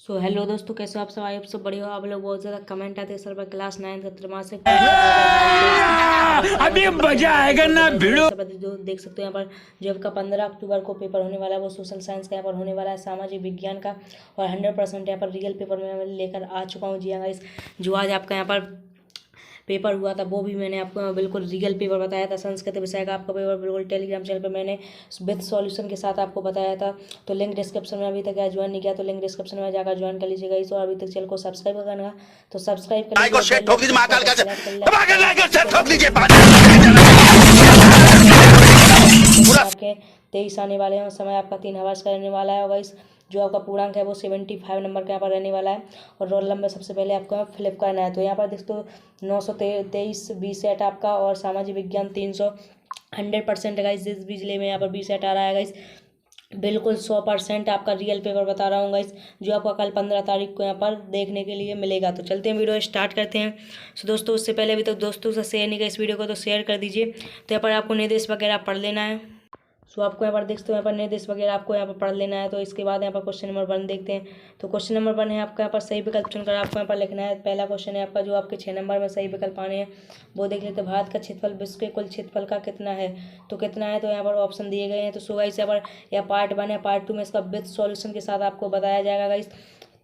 Hello दोस्तों, कैसे हो आप सब? आई आप सब बढ़िया हो। आप लोग बहुत ज़्यादा कमेंट आते हैं सर पर क्लास 9 त्रैमासिक अभी मजा आएगा ना भिड़ो। जो देख सकते हो यहाँ पर जो आपका 15 अक्टूबर को पेपर होने वाला है वो सोशल साइंस का यहाँ पर होने वाला है, सामाजिक विज्ञान का। और 100% यहाँ पर रियल पेपर में मैं लेकर आ चुका हूँ। जी हाँ गाइस, जो आज आपका यहाँ पर पेपर हुआ था वो भी मैंने आपको बिल्कुल रियल पेपर बताया था। संस्कृत विषय का आपका पेपर बिल्कुल टेलीग्राम चैनल पर मैंने विद सॉल्यूशन के साथ आपको बताया था। तो लिंक डिस्क्रिप्शन में, अभी तक ज्वाइन नहीं किया तो लिंक डिस्क्रिप्शन में जाकर ज्वाइन कर लीजिएगा। इस और अभी तक चैनल को सब्सक्राइब करना तो सब्सक्राइब कर लीजिए। 23 आने वाले हैं, समय आपका 3 आवर्स का रहने वाला है। गाइस जो आपका पूर्णांक है वो 75 नंबर का यहाँ पर रहने वाला है। और रोल नंबर सबसे पहले आपको फ्लिप करना है। तो यहाँ पर दोस्तों 923 बी सेट आपका, और सामाजिक विज्ञान 300 100% गाइस। जिस बिजली में यहाँ पर बी सेट आ रहा है गाइस, बिल्कुल 100% आपका रियल पेपर बता रहा हूँ गाइस, जो आपका कल 15 तारीख को यहाँ पर देखने के लिए मिलेगा। तो चलते हैं, वीडियो स्टार्ट करते हैं। सो दोस्तों, उससे पहले अभी तक दोस्तों से शेयर नहीं किया इस वीडियो को तो शेयर कर दीजिए। तो यहाँ पर आपको निर्देश वगैरह पढ़ लेना है। सो आपको यहाँ पर देखते हो यहाँ पर निर्देश वगैरह आपको यहाँ पर पढ़ लेना है। तो इसके बाद यहाँ पर क्वेश्चन नंबर 1 देखते हैं। तो क्वेश्चन नंबर 1 है आपका यहाँ पर सही विकल्प चुनकर आपको यहाँ पर लिखना है। पहला क्वेश्चन है आपका, जो आपके 6 नंबर में सही विकल्प आने हैं वो देख लेते हैं। भारत का क्षेत्रफल विश्व के कुल क्षेत्रफल का कितना है? तो कितना है, तो यहाँ पर ऑप्शन दिए गए हैं। तो सो गाइस यहाँ पर यह पार्ट 1 है, पार्ट 2 में इसका विद सॉल्यूशन के साथ आपको बताया जाएगा गाइस।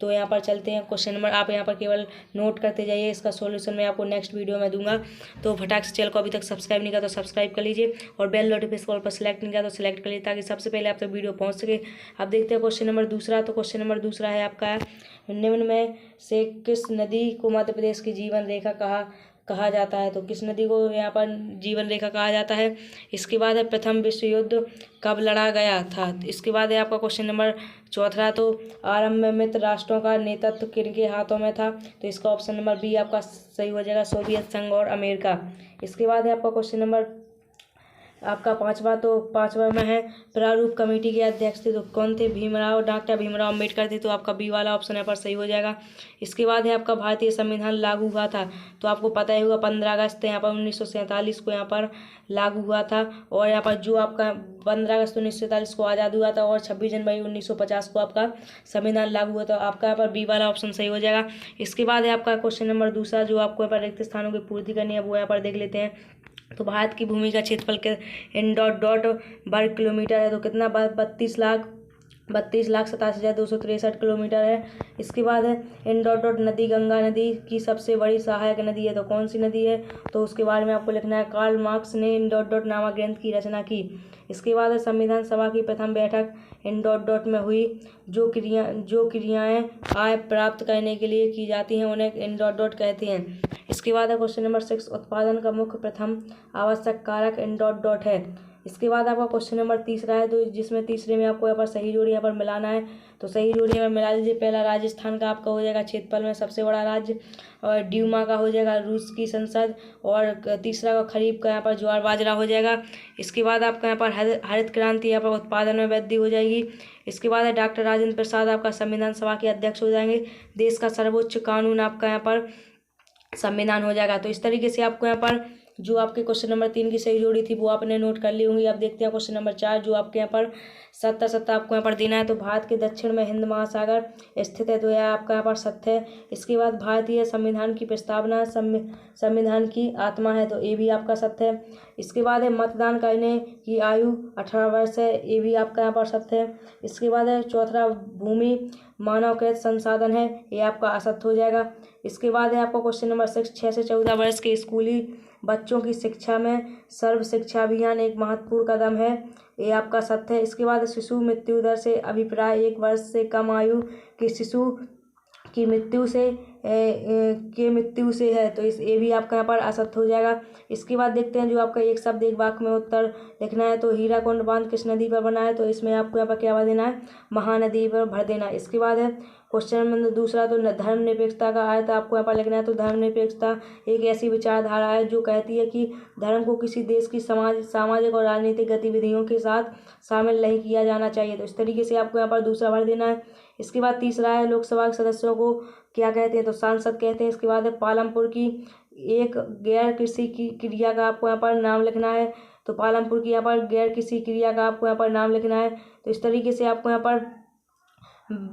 तो यहाँ पर चलते हैं क्वेश्चन नंबर, आप यहाँ पर केवल नोट करते जाइए, इसका सॉल्यूशन मैं आपको नेक्स्ट वीडियो में दूंगा। तो फटाक से चैनल को अभी तक सब्सक्राइब नहीं किया तो सब्सक्राइब कर लीजिए, और बेल नोटिफिकेशन कॉल पर सेलेक्ट नहीं किया तो सेलेक्ट कर लीजिए, ताकि सबसे पहले आप तक वीडियो पहुँच सके। अब देखते हैं क्वेश्चन नंबर दूसरा। तो क्वेश्चन नंबर दूसरा है आपका, निम्न में से किस नदी को मध्य प्रदेश की जीवन रेखा कहा जाता है? तो किस नदी को यहाँ पर जीवन रेखा कहा जाता है? इसके बाद है, प्रथम विश्व युद्ध कब लड़ा गया था? इसके बाद है आपका क्वेश्चन नंबर चौथा। तो आरंभ में मित्र राष्ट्रों का नेतृत्व किनके हाथों में था? तो इसका ऑप्शन नंबर बी आपका सही हो जाएगा, सोवियत संघ और अमेरिका। इसके बाद है आपका क्वेश्चन नंबर आपका पांचवा। तो पांचवा में है, प्रारूप कमेटी के अध्यक्ष थे तो कौन थे? डॉक्टर भीमराव अम्बेडकर थे। तो आपका बी वाला ऑप्शन यहाँ पर सही हो जाएगा। इसके बाद है आपका, भारतीय संविधान लागू हुआ था? तो आपको पता ही होगा 15 अगस्त यहाँ पर 1947 को यहाँ पर लागू हुआ था। और यहाँ पर जो आपका 15 अगस्त 1947 को आज़ाद हुआ था, और 26 जनवरी 1950 को आपका संविधान लागू हुआ था। आपका यहाँ पर बी वाला ऑप्शन सही हो जाएगा। इसके बाद है आपका क्वेश्चन नंबर दूसरा, जो आपको यहाँ पर रिक्त स्थानों की पूर्ति करनी है वो यहाँ पर देख लेते हैं। तो भारत की भूमि का क्षेत्रफल के इन वर्ग किलोमीटर है? तो कितना? 32,87,263 किलोमीटर है। इसके बाद है, इन नदी गंगा नदी की सबसे बड़ी सहायक नदी है? तो कौन सी नदी है? तो उसके बारे में आपको लिखना है। कार्ल मार्क्स ने इन नामक ग्रंथ की रचना की। इसके बाद है, संविधान सभा की प्रथम बैठक इन में हुई। जो क्रियाएं आय प्राप्त करने के लिए की जाती हैं उन्हें इन कहते हैं। इसके बाद है क्वेश्चन नंबर 6, उत्पादन का मुख्य प्रथम आवश्यक कारक इन है। इसके बाद आपका क्वेश्चन नंबर तीसरा है, तो जिसमें तीसरे में आपको यहाँ पर सही जोड़ी यहाँ पर मिलाना है। तो सही जोड़ी यहाँ पर मिला लीजिए। पहला राजस्थान का आपका हो जाएगा क्षेत्रफल में सबसे बड़ा राज्य, और ड्यूमा का हो जाएगा रूस की संसद, और तीसरा का खरीफ का यहाँ पर ज्वार बाजरा हो जाएगा। इसके बाद आपका यहाँ पर हरित क्रांति, यहाँ पर उत्पादन में वृद्धि हो जाएगी। इसके बाद है, डॉक्टर राजेंद्र प्रसाद आपका संविधान सभा के अध्यक्ष हो जाएंगे। देश का सर्वोच्च कानून आपका यहाँ पर संविधान हो जाएगा। तो इस तरीके से आपको यहाँ पर जो आपके क्वेश्चन नंबर 3 की सही जोड़ी थी वो आपने नोट कर ली होंगी। अब देखते हैं क्वेश्चन नंबर 4, जो आपके यहाँ पर 70 आपको यहाँ पर देना है। तो भारत के दक्षिण में हिंद महासागर स्थित है, तो यह आपका यहाँ पर सत्य है। इसके बाद भारतीय संविधान की प्रस्तावना संविधान की आत्मा है, तो ये भी आपका सत्य है। इसके बाद है, मतदान करने की आयु 18 वर्ष है, ये भी आपका यहाँ पर सत्य है। इसके बाद है, चौथा भूमि मानवकृत संसाधन है, ये आपका असत्य हो जाएगा। इसके बाद है आपका क्वेश्चन नंबर 6, 6 से 14 वर्ष के स्कूली बच्चों की शिक्षा में सर्व शिक्षा अभियान एक महत्वपूर्ण कदम है, ये आपका सत्य है। इसके बाद शिशु मृत्यु दर से अभिप्राय 1 वर्ष से कम आयु के शिशु की मृत्यु से है, तो इस ये भी आपका यहाँ पर असत्य हो जाएगा। इसके बाद देखते हैं, जो आपका एक शब्द एक वाक्य में उत्तर लिखना है। तो हीराकुंड बांध किस नदी पर बना है? तो इसमें आपको यहाँ पर क्या भर देना है? महानदी पर भर देना है। इसके बाद है क्वेश्चन नंबर दूसरा, तो धर्मनिरपेक्षता का अर्थ आपको यहाँ पर लिखना है। तो धर्मनिरपेक्षता एक ऐसी विचारधारा है जो कहती है कि धर्म को किसी देश की सामाजिक और राजनीतिक गतिविधियों के साथ शामिल नहीं किया जाना चाहिए। तो इस तरीके से आपको यहाँ पर दूसरा भर देना है। इसके बाद तीसरा है, लोकसभा के सदस्यों को क्या कहते हैं? तो सांसद कहते हैं। इसके बाद है, पालमपुर की एक गैर कृषि की क्रिया का आपको यहाँ पर नाम लिखना है। तो पालमपुर की यहाँ पर गैर कृषि क्रिया का आपको यहाँ पर नाम लिखना है। तो इस तरीके से आपको यहाँ पर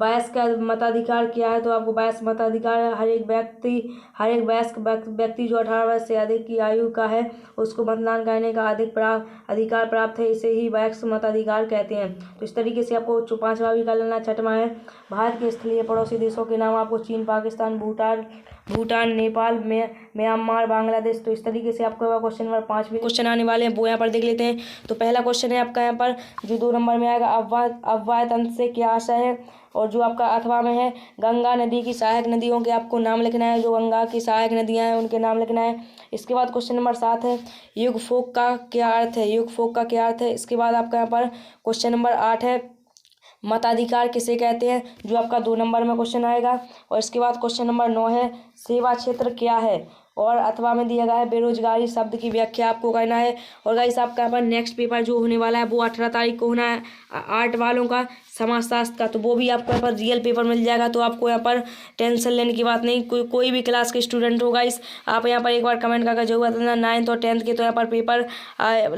वयस्क का मताधिकार क्या है? तो आपको वयस्क मताधिकार हर एक वयस्क व्यक्ति जो 18 वर्ष से अधिक की आयु का है उसको मतदान करने का अधिकार प्राप्त है। इसे ही वयस्क मताधिकार कहते हैं। तो इस तरीके से आपको 5वां भी कर लेना। 6वां है भारत के स्थलीय पड़ोसी देशों के नाम। आपको चीन, पाकिस्तान, भूटान, नेपाल, म्यांमार, बांग्लादेश। तो इस तरीके से आपको क्वेश्चन नंबर 5 भी क्वेश्चन आने वाले हैं, वो यहाँ पर देख लेते हैं। तो पहला क्वेश्चन है आपका यहाँ पर जो 2 नंबर में आएगा, अपवाय तंत्र से क्या आशय है? और जो आपका 8वां में है गंगा नदी की सहायक नदियों के आपको नाम लिखना है। जो गंगा की सहायक नदियाँ हैं उनके नाम लिखना है। इसके बाद क्वेश्चन नंबर 7 है युगफोक का क्या अर्थ है? युगफोक का क्या अर्थ है? इसके बाद आपका यहाँ पर क्वेश्चन नंबर 8 है मताधिकार किसे कहते हैं? जो आपका 2 नंबर में क्वेश्चन आएगा। और इसके बाद क्वेश्चन नंबर 9 है सेवा क्षेत्र क्या है? और अथवा में दिया गया है बेरोजगारी शब्द की व्याख्या आपको करना है। और गाइस आपका यहाँ पर नेक्स्ट पेपर जो होने वाला है वो 18 तारीख को होना है आर्ट वालों का, समाजशास्त्र का। तो वो भी आपको यहाँ पर रियल पेपर मिल जाएगा। तो आपको यहाँ पर टेंशन लेने की बात नहीं। कोई भी क्लास के स्टूडेंट हो गाइस, आप यहाँ पर एक बार कमेंट करके जरूर बताना। 9th और 10th के तो यहाँ पर पेपर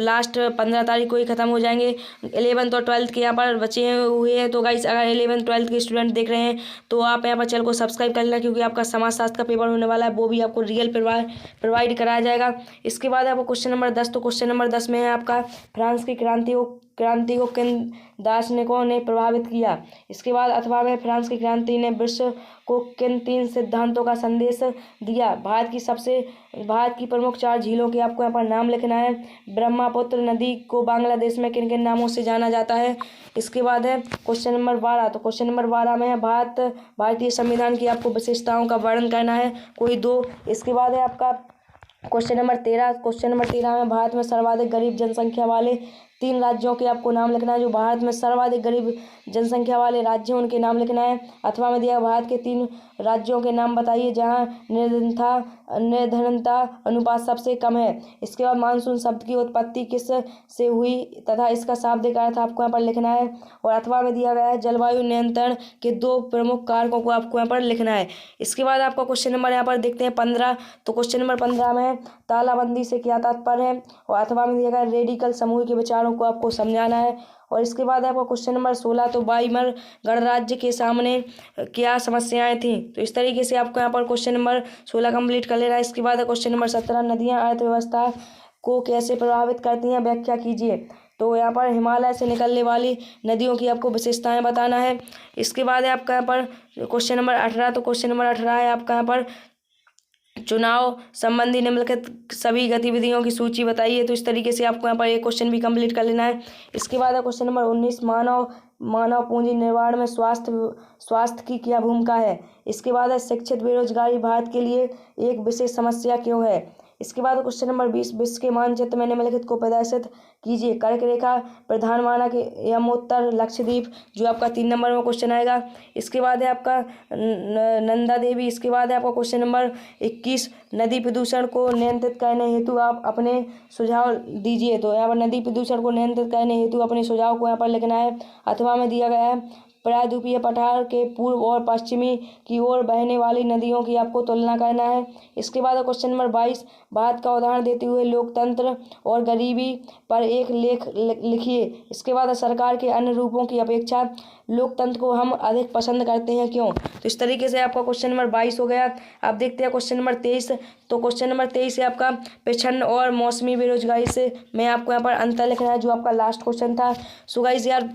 लास्ट 15 तारीख को ही खत्म हो जाएंगे। 11th और 12th के यहाँ पर बचे हुए हैं। तो गाइस अगर 11th 12th के स्टूडेंट देख रहे हैं तो आप यहाँ पर चैनल को सब्सक्राइब कर लेना, क्योंकि आपका समाजशास्त्र का पेपर होने वाला है, वो भी आपको रियल प्रोवाइड कराया जाएगा। इसके बाद आपको क्वेश्चन नंबर 10। तो क्वेश्चन नंबर 10 में है आपका फ्रांस की क्रांति को किन दार्शनिकों ने प्रभावित किया? इसके बाद अथवा में फ्रांस की क्रांति ने विश्व को किन 3 सिद्धांतों का संदेश दिया? भारत की प्रमुख 4 झीलों के आपको यहाँ पर नाम लिखना है। ब्रह्मपुत्र नदी को बांग्लादेश में किन किन नामों से जाना जाता है? इसके बाद है क्वेश्चन नंबर 12। तो क्वेश्चन नंबर 12 में है भारतीय संविधान की आपको विशेषताओं का वर्णन करना है, कोई 2। इसके बाद है आपका क्वेश्चन नंबर 13। क्वेश्चन नंबर 13 में भारत में सर्वाधिक गरीब जनसंख्या वाले 3 राज्यों के आपको नाम लिखना है। जो भारत में सर्वाधिक गरीब जनसंख्या वाले राज्य हैं उनके नाम लिखना है। अथवा में दिया भारत के 3 राज्यों के नाम बताइए जहां निर्धनता अनुपात सबसे कम है। इसके बाद मानसून शब्द की उत्पत्ति किस से हुई तथा इसका शाब्दिक अर्थ आपको यहाँ पर लिखना है। और अथवा में दिया गया है जलवायु नियंत्रण के 2 प्रमुख कारकों को आपको यहाँ पर लिखना है। इसके बाद आपका क्वेश्चन नंबर यहाँ पर देखते हैं 15। तो क्वेश्चन नंबर 15 में तालाबंदी से क्या तात्पर्य है? और अथवा में दिया गया रेडिकल समूह के विचारों को आपको समझाना है। और इसके बाद आपका क्वेश्चन नंबर 16। तो वाइमर गणराज्य के सामने क्या समस्याएं थीं? तो इस तरीके से आपको यहाँ पर क्वेश्चन नंबर 16 कंप्लीट कर लेना है। इसके बाद क्वेश्चन नंबर 17 नदियां अर्थव्यवस्था को कैसे प्रभावित करती हैं, व्याख्या कीजिए। तो यहाँ पर हिमालय से निकलने वाली नदियों की आपको विशेषताएं बताना है। इसके बाद है आपका यहाँ पर क्वेश्चन नंबर 18। तो क्वेश्चन नंबर 18 है आपका यहाँ पर चुनाव संबंधी निम्नलिखित सभी गतिविधियों की सूची बताइए। तो इस तरीके से आपको यहाँ पर एक क्वेश्चन भी कंप्लीट कर लेना है। इसके बाद है क्वेश्चन नंबर 19 मानव पूंजी निर्माण में स्वास्थ्य की क्या भूमिका है? इसके बाद है शिक्षित बेरोजगारी भारत के लिए एक विशेष समस्या क्यों है? इसके बाद क्वेश्चन नंबर 20 विश्व के मानचित्र में निम्नलिखित को प्रदर्शित कीजिए। कर्क रेखा, प्रधान मानक, यमोत्तर, लक्षद्वीप। जो आपका 3 नंबर में क्वेश्चन आएगा। इसके बाद है आपका नंदा देवी। इसके बाद है आपका क्वेश्चन नंबर 21 नदी प्रदूषण को नियंत्रित करने हेतु आप अपने सुझाव दीजिए। तो यहाँ पर नदी प्रदूषण को नियंत्रित करने हेतु अपने सुझाव को यहाँ पर लिखना है। अथवा में दिया गया है प्रायद्वीपीय पठार के पूर्व और पश्चिमी की ओर बहने वाली नदियों की आपको तुलना करना है। इसके बाद क्वेश्चन नंबर 22 भारत का उदाहरण देते हुए लोकतंत्र और गरीबी पर एक लेख लिखिए। इसके बाद सरकार के अन्य रूपों की अपेक्षा लोकतंत्र को हम अधिक पसंद करते हैं, क्यों? तो इस तरीके से आपका क्वेश्चन नंबर 22 हो गया। आप देखते हैं क्वेश्चन नंबर 23। तो क्वेश्चन नंबर 23 है आपका प्रच्छन्न और मौसमी बेरोजगारी से मैं आपको यहाँ पर अंतर लिखना है, जो आपका लास्ट क्वेश्चन था। सो गाइस यार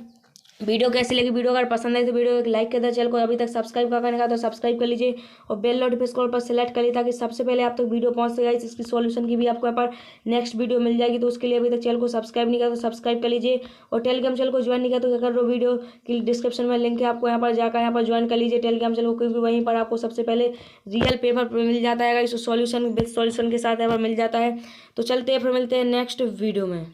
वीडियो कैसी लगी? वीडियो अगर पसंद आई तो वीडियो एक लाइक कर दे। चैनल को अभी तक सब्सक्राइब करने का तो सब्सक्राइब कर लीजिए और बेल नोटिफिकेशन कॉल पर सेलेक्ट कर लीजिए ताकि सबसे पहले आप तक वीडियो पहुंच सके। इसकी सॉल्यूशन की भी आपको यहाँ पर नेक्स्ट वीडियो मिल जाएगी। तो उसके लिए अभी तक चैनल को सब्सक्राइब नहीं किया तो सब्सक्राइब कर लीजिए और टेलीग्राम चैनल को ज्वाइन नहीं किया तो क्या करो, वीडियो की डिस्क्रिप्शन में लिंक है, आपको यहाँ पर जाकर यहाँ पर ज्वाइन कर लीजिए टेलीग्राम चैनल को, क्योंकि वहीं पर आपको सबसे पहले रियल पेपर मिल जाता है। इस सॉल्यूशन के साथ यहाँ पर मिल जाता है। तो चलते हैं फिर मिलते हैं नेक्स्ट वीडियो में।